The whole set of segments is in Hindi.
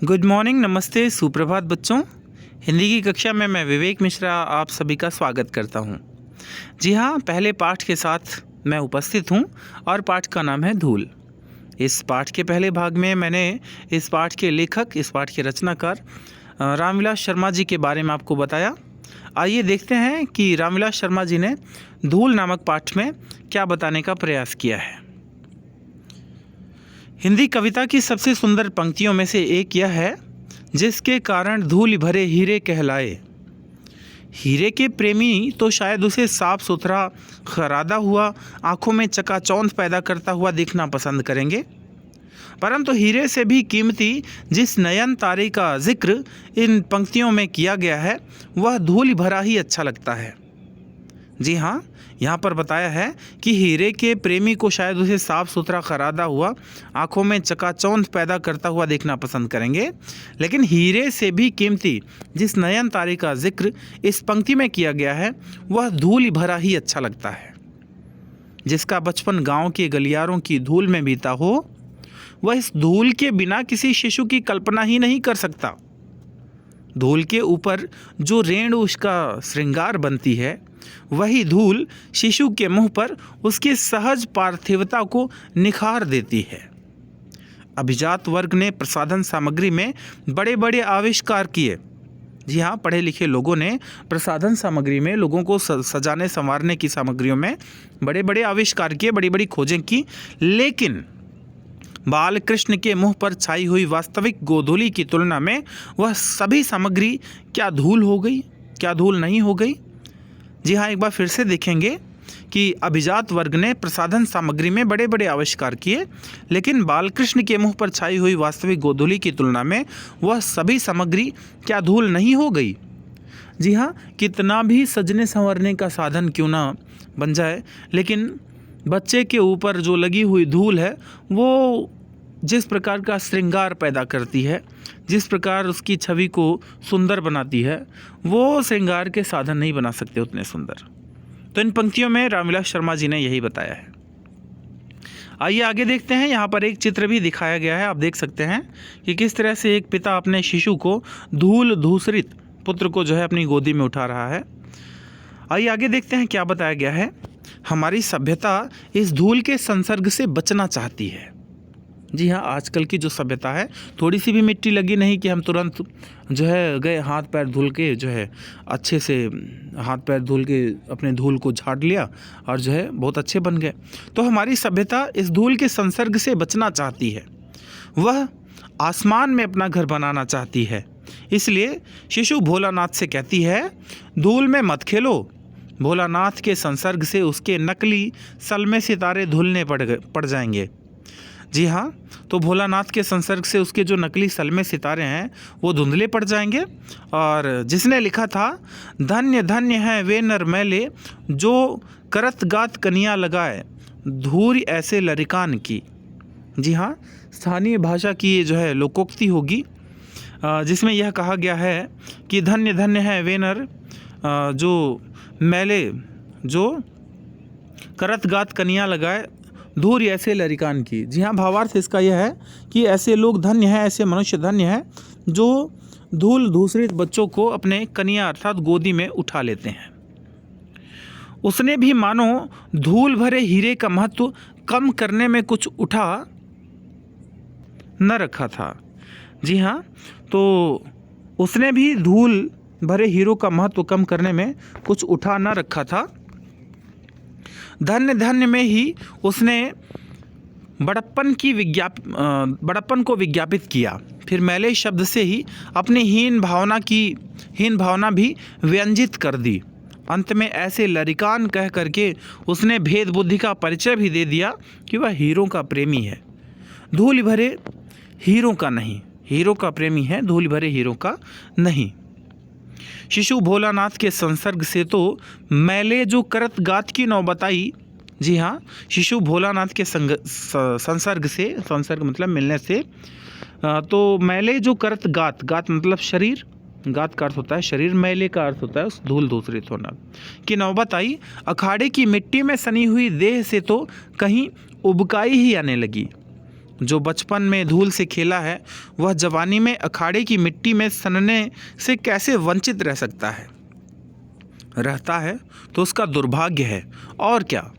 गुड मॉर्निंग, नमस्ते, सुप्रभात बच्चों। हिंदी की कक्षा में मैं विवेक मिश्रा आप सभी का स्वागत करता हूं। जी हाँ, पहले पाठ के साथ मैं उपस्थित हूं और पाठ का नाम है धूल। इस पाठ के पहले भाग में मैंने इस पाठ के लेखक, इस पाठ के रचनाकार रामविलास शर्मा जी के बारे में आपको बताया। आइए देखते हैं कि रामविलास शर्मा जी ने धूल नामक पाठ में क्या बताने का प्रयास किया है। हिंदी कविता की सबसे सुंदर पंक्तियों में से एक यह है, जिसके कारण धूल भरे हीरे कहलाए। हीरे के प्रेमी तो शायद उसे साफ सुथरा, खरादा हुआ, आंखों में चकाचौंध पैदा करता हुआ देखना पसंद करेंगे, परंतु हीरे से भी कीमती जिस नयन तारे का जिक्र इन पंक्तियों में किया गया है वह धूल भरा ही अच्छा लगता है। जी हाँ, यहाँ पर बताया है कि हीरे के प्रेमी को शायद उसे साफ सुथरा, खरादा हुआ, आंखों में चकाचौंध पैदा करता हुआ देखना पसंद करेंगे, लेकिन हीरे से भी कीमती जिस नयन तारे का जिक्र इस पंक्ति में किया गया है वह धूल भरा ही अच्छा लगता है। जिसका बचपन गांव के गलियारों की धूल में बीता हो वह इस धूल के बिना किसी शिशु की कल्पना ही नहीं कर सकता। धूल के ऊपर जो रेणु उसका श्रृंगार बनती है वही धूल शिशु के मुंह पर उसके सहज पार्थिवता को निखार देती है। अभिजात वर्ग ने प्रसाधन सामग्री में बड़े बड़े आविष्कार किए। जी हाँ, पढ़े लिखे लोगों ने प्रसाधन सामग्री में, लोगों को सजाने संवारने की सामग्रियों में बड़े बड़े आविष्कार किए, बड़ी बड़ी खोजें की, लेकिन बाल कृष्ण के मुंह पर छाई हुई वास्तविक गोधूली की तुलना में वह सभी सामग्री क्या धूल हो गई, क्या धूल नहीं हो गई। जी हाँ, एक बार फिर से देखेंगे कि अभिजात वर्ग ने प्रसाधन सामग्री में बड़े बड़े आविष्कार किए, लेकिन बालकृष्ण के मुंह पर छाई हुई वास्तविक गोधूली की तुलना में वह सभी सामग्री क्या धूल नहीं हो गई। जी हाँ, कितना भी सजने संवरने का साधन क्यों ना बन जाए, लेकिन बच्चे के ऊपर जो लगी हुई धूल है वो जिस प्रकार का श्रृंगार पैदा करती है, जिस प्रकार उसकी छवि को सुंदर बनाती है, वो श्रृंगार के साधन नहीं बना सकते उतने सुंदर। तो इन पंक्तियों में रामविलास शर्मा जी ने यही बताया है। आइए आगे देखते हैं। यहाँ पर एक चित्र भी दिखाया गया है, आप देख सकते हैं कि किस तरह से एक पिता अपने शिशु को, धूल धूसरित पुत्र को जो है अपनी गोदी में उठा रहा है। आइए आगे देखते हैं क्या बताया गया है। हमारी सभ्यता इस धूल के संसर्ग से बचना चाहती है। जी हाँ, आजकल की जो सभ्यता है, थोड़ी सी भी मिट्टी लगी नहीं कि हम तुरंत जो है गए हाथ पैर धुल के, जो है अच्छे से हाथ पैर धुल के अपने धूल को झाड़ लिया और जो है बहुत अच्छे बन गए। तो हमारी सभ्यता इस धूल के संसर्ग से बचना चाहती है, वह आसमान में अपना घर बनाना चाहती है। इसलिए शिशु भोलानाथ से कहती है, धूल में मत खेलो। भोलानाथ के संसर्ग से उसके नकली सलमे सितारे धुलने पड़ जाएंगे। जी हाँ, तो भोलानाथ के संसर्ग से उसके जो नकली सलमे सितारे हैं वो धुंधले पड़ जाएंगे। और जिसने लिखा था, धन्य धन्य है वे नर मैले जो करत गात कनिया लगाए, धूरी ऐसे लरिकान की। जी हाँ, स्थानीय भाषा की ये जो है लोकोक्ति होगी, जिसमें यह कहा गया है कि धन्य धन्य है वे नर जो मैले जो करत गात कनिया लगाए, धूर ऐसे लरिकान की। जी हाँ, भावार्थ इसका यह है कि ऐसे लोग धन्य हैं, ऐसे मनुष्य धन्य हैं जो धूल धूसरित बच्चों को अपने कनिया अर्थात गोदी में उठा लेते हैं। उसने भी मानो धूल भरे हीरे का महत्व कम करने में कुछ उठा न रखा था। जी हाँ, तो उसने भी धूल भरे हीरों का महत्व कम करने में कुछ उठा न रखा था। धन्य धन्य में ही उसने बड़प्पन को विज्ञापित किया। फिर मैले शब्द से ही अपनी हीन भावना भी व्यंजित कर दी। अंत में ऐसे लरिकान कह करके उसने भेद बुद्धि का परिचय भी दे दिया कि वह हीरों का प्रेमी है, धूल भरे हीरों का नहीं। हीरो का प्रेमी है, धूल भरे हीरों का नहीं। शिशु भोलानाथ के संसर्ग से तो मैले जो करत गात की नौबत आई। जी हाँ, शिशु भोलानाथ के संसर्ग से, संसर्ग मतलब मिलने से, तो मैले जो करत गात, गात मतलब शरीर, गात का अर्थ होता है शरीर, मैले का अर्थ होता है उस धूल धूसरित होना की नौबत आई। अखाड़े की मिट्टी में सनी हुई देह से तो कहीं उबकाई ही आने लगी। जो बचपन में धूल से खेला है वह जवानी में अखाड़े की मिट्टी में सनने से कैसे वंचित रह सकता है? रहता है तो उसका दुर्भाग्य है और क्या।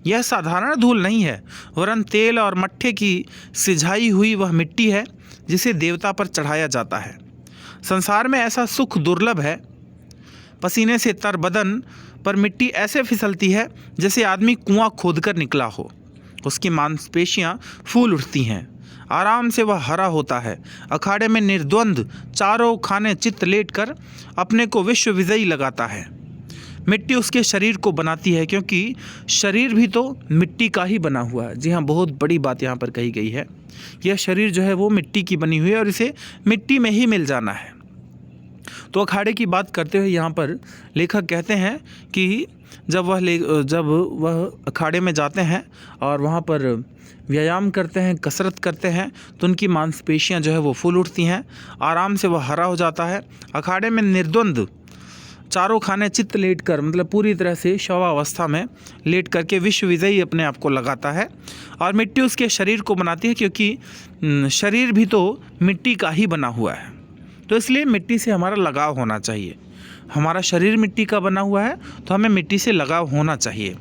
यह साधारण धूल नहीं है, वरन तेल और मट्ठे की सिझाई हुई वह मिट्टी है जिसे देवता पर चढ़ाया जाता है। संसार में ऐसा सुख दुर्लभ है। पसीने से तर बदन पर मिट्टी ऐसे फिसलती है जैसे आदमी कुआं खोदकर निकला हो। उसकी मांसपेशियां फूल उठती हैं, आराम से वह हरा होता है। अखाड़े में निर्द्वंद चारों खाने चित्त लेटकर अपने को विश्व विजयी लगाता है। मिट्टी उसके शरीर को बनाती है, क्योंकि शरीर भी तो मिट्टी का ही बना हुआ है। जी हाँ, बहुत बड़ी बात यहाँ पर कही गई है। यह शरीर जो है वो मिट्टी की बनी हुई है और इसे मिट्टी में ही मिल जाना है। तो अखाड़े की बात करते हुए यहाँ पर लेखक कहते हैं कि जब वह अखाड़े में जाते हैं और वहाँ पर व्यायाम करते हैं, कसरत करते हैं, तो उनकी मांसपेशियाँ जो है वो फूल उठती हैं, आराम से वह हरा हो जाता है। अखाड़े में निर्द्वंद चारों खाने चित्त लेट कर, मतलब पूरी तरह से शवावस्था में लेट करके विश्व विजयी अपने आप को लगाता है। और मिट्टी उसके शरीर को बनाती है, क्योंकि शरीर भी तो मिट्टी का ही बना हुआ है। तो इसलिए मिट्टी से हमारा लगाव होना चाहिए। हमारा शरीर मिट्टी का बना हुआ है तो हमें मिट्टी से लगाव होना चाहिए।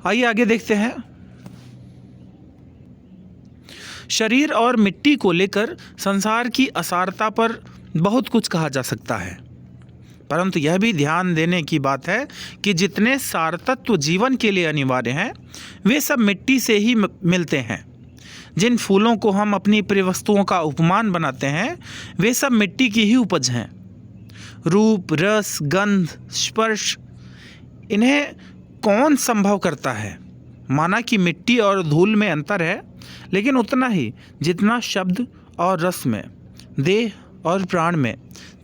आइए आगे देखते हैं। शरीर और मिट्टी को लेकर संसार की असारता पर बहुत कुछ कहा जा सकता है, परंतु यह भी ध्यान देने की बात है कि जितने सार तत्व जीवन के लिए अनिवार्य हैं वे सब मिट्टी से ही मिलते हैं। जिन फूलों को हम अपनी प्रिय वस्तुओं का उपमान बनाते हैं वे सब मिट्टी की ही उपज हैं। रूप, रस, गंध, स्पर्श, इन्हें कौन संभव करता है? माना कि मिट्टी और धूल में अंतर है, लेकिन उतना ही जितना शब्द और रस में, देह और प्राण में,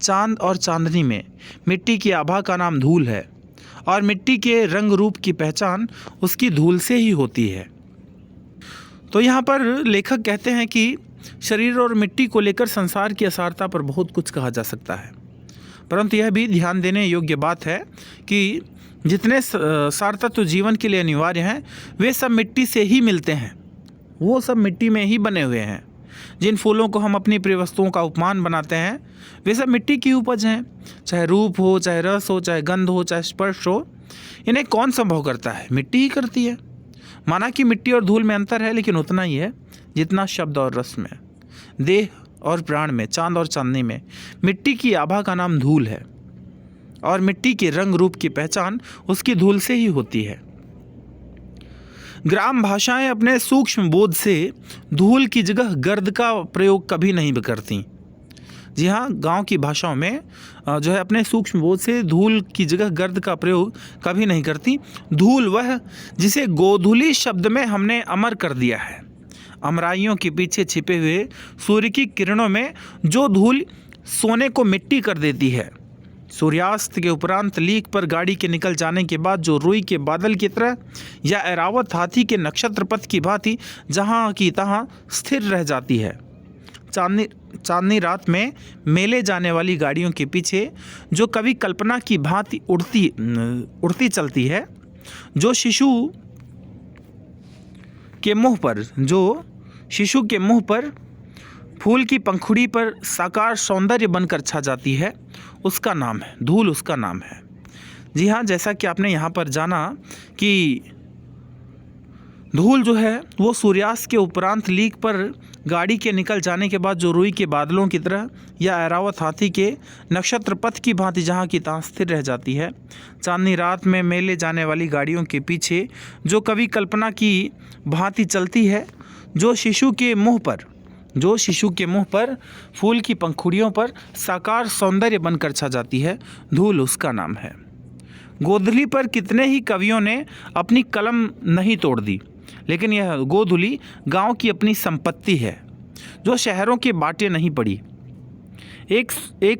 चांद और चांदनी में। मिट्टी की आभा का नाम धूल है और मिट्टी के रंग रूप की पहचान उसकी धूल से ही होती है। तो यहाँ पर लेखक कहते हैं कि शरीर और मिट्टी को लेकर संसार की असारता पर बहुत कुछ कहा जा सकता है, परंतु यह भी ध्यान देने योग्य बात है कि जितने सार तत्व जीवन के लिए अनिवार्य हैं वे सब मिट्टी से ही मिलते हैं। वो सब मिट्टी में ही बने हुए हैं। जिन फूलों को हम अपनी प्रिय वस्तुओं का उपमान बनाते हैं वे सब मिट्टी की उपज हैं। चाहे रूप हो, चाहे रस हो, चाहे गंध हो, चाहे स्पर्श हो, इन्हें कौन संभव करता है? मिट्टी ही करती है। माना कि मिट्टी और धूल में अंतर है, लेकिन उतना ही है जितना शब्द और रस में, देह और प्राण में, चांद और चांदनी में। मिट्टी की आभा का नाम धूल है और मिट्टी के रंग रूप की पहचान उसकी धूल से ही होती है। ग्राम भाषाएं अपने सूक्ष्म बोध से धूल की जगह गर्द का प्रयोग कभी नहीं करती। जी हाँ, गांव की भाषाओं में जो है अपने सूक्ष्म बोध से धूल की जगह गर्द का प्रयोग कभी नहीं करती। धूल वह जिसे गोधूली शब्द में हमने अमर कर दिया है। अमराइयों के पीछे छिपे हुए सूर्य की किरणों में जो धूल सोने को मिट्टी कर देती है, सूर्यास्त के उपरांत लीक पर गाड़ी के निकल जाने के बाद जो रुई के बादल की तरह या ऐरावत हाथी के नक्षत्र पथ की भांति जहाँ की तहाँ स्थिर रह जाती है। चांदनी रात में मेले जाने वाली गाड़ियों के पीछे जो कभी कल्पना की भांति उड़ती चलती है, जो शिशु के मुंह पर फूल की पंखुड़ी पर साकार सौंदर्य बनकर छा जाती है, उसका नाम है धूल, उसका नाम है। जी हाँ, जैसा कि आपने यहाँ पर जाना कि धूल जो है वो सूर्यास्त के उपरांत लीक पर गाड़ी के निकल जाने के बाद जो रुई के बादलों की तरह या ऐरावत हाथी के नक्षत्र पथ की भांति जहाँ की तहाँ स्थिर रह जाती है। चांदनी रात में मेले जाने वाली गाड़ियों के पीछे जो कभी कल्पना की भांति चलती है, जो शिशु के मुंह पर फूल की पंखुड़ियों पर साकार सौंदर्य बनकर छा जाती है, धूल उसका नाम है। गोधूली पर कितने ही कवियों ने अपनी कलम नहीं तोड़ दी, लेकिन यह गोधूली गांव की अपनी संपत्ति है जो शहरों के बाटे नहीं पड़ी। एक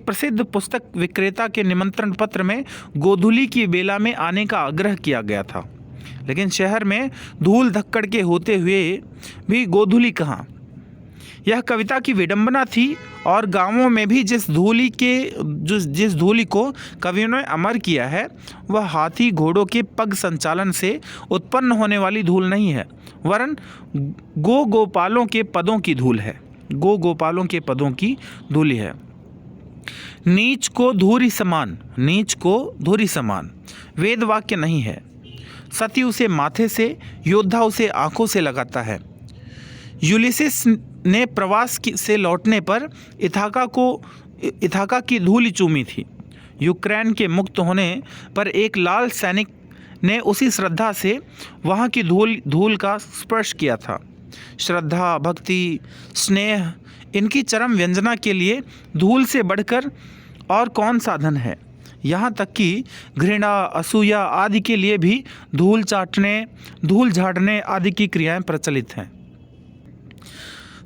प्रसिद्ध पुस्तक विक्रेता के निमंत्रण पत्र में गोधूली की बेला में आने का आग्रह किया गया था, लेकिन शहर में धूल धक्कड़ के होते हुए भी गोधूली कहाँ। यह कविता की विडंबना थी और गांवों में भी जिस धूली को कवियों ने अमर किया है वह हाथी घोड़ों के पग संचालन से उत्पन्न होने वाली धूल नहीं है, वरन गोपालों के पदों की धूल है। गोपालों के पदों की धूल है। नीच को धूरी समान, नीच को धूरी समान वेद वाक्य नहीं है। सती उसे माथे से, योद्धा उसे आंखों से लगाता है। यूलिसिस ने प्रवास से लौटने पर इथाका की धूल चूमी थी। यूक्रेन के मुक्त होने पर एक लाल सैनिक ने उसी श्रद्धा से वहाँ की धूल का स्पर्श किया था। श्रद्धा, भक्ति, स्नेह, इनकी चरम व्यंजना के लिए धूल से बढ़कर और कौन साधन है। यहाँ तक कि घृणा, असूया आदि के लिए भी धूल चाटने, धूल झाड़ने आदि की क्रियाएं प्रचलित हैं।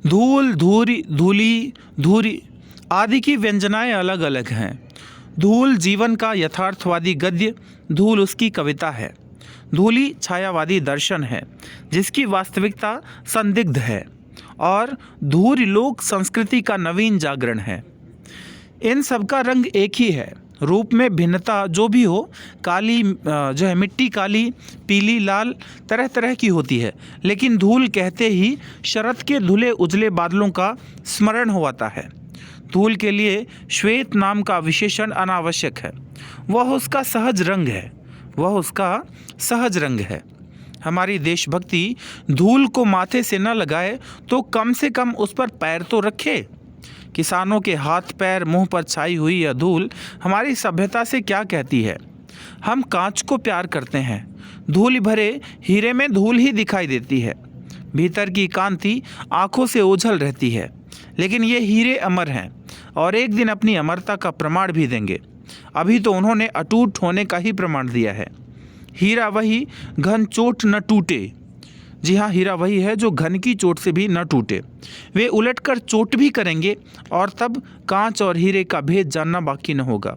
धूल, धूरी आदि की व्यंजनाएं अलग अलग हैं। धूल जीवन का यथार्थवादी गद्य, धूल उसकी कविता है। धूली छायावादी दर्शन है जिसकी वास्तविकता संदिग्ध है, और धूरी लोक संस्कृति का नवीन जागरण है। इन सब का रंग एक ही है, रूप में भिन्नता जो भी हो। काली जो है मिट्टी काली, पीली, लाल तरह तरह की होती है, लेकिन धूल कहते ही शरद के धुले उजले बादलों का स्मरण हो आता है। धूल के लिए श्वेत नाम का विशेषण अनावश्यक है। वह उसका सहज रंग है, वह उसका सहज रंग है। हमारी देशभक्ति धूल को माथे से न लगाए तो कम से कम उस पर पैर तो रखे। किसानों के हाथ पैर मुंह पर छाई हुई यह धूल हमारी सभ्यता से क्या कहती है। हम कांच को प्यार करते हैं, धूल भरे हीरे में धूल ही दिखाई देती है। भीतर की कांति आंखों से ओझल रहती है, लेकिन ये हीरे अमर हैं और एक दिन अपनी अमरता का प्रमाण भी देंगे। अभी तो उन्होंने अटूट होने का ही प्रमाण दिया है। हीरा वही घन चोट न टूटे। जी हाँ, हीरा वही है जो घन की चोट से भी न टूटे। वे उलटकर चोट भी करेंगे और तब कांच और हीरे का भेद जानना बाकी न होगा।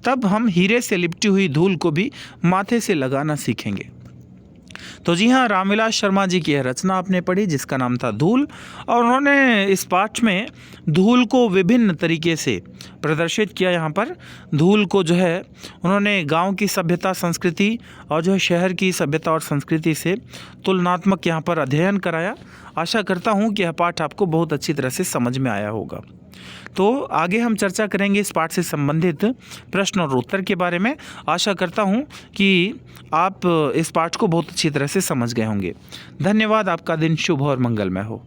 तब हम हीरे से लिपटी हुई धूल को भी माथे से लगाना सीखेंगे। तो जी हाँ, रामविलास शर्मा जी की यह रचना आपने पढ़ी जिसका नाम था धूल, और उन्होंने इस पाठ में धूल को विभिन्न तरीके से प्रदर्शित किया। यहाँ पर धूल को जो है उन्होंने गांव की सभ्यता संस्कृति और जो है शहर की सभ्यता और संस्कृति से तुलनात्मक यहाँ पर अध्ययन कराया। आशा करता हूँ कि यह पाठ आपको बहुत अच्छी तरह से समझ में आया होगा। तो आगे हम चर्चा करेंगे इस पाठ से संबंधित प्रश्न और उत्तर के बारे में। आशा करता हूँ कि आप इस पाठ को बहुत अच्छी तरह से समझ गए होंगे। धन्यवाद। आपका दिन शुभ और मंगलमय हो।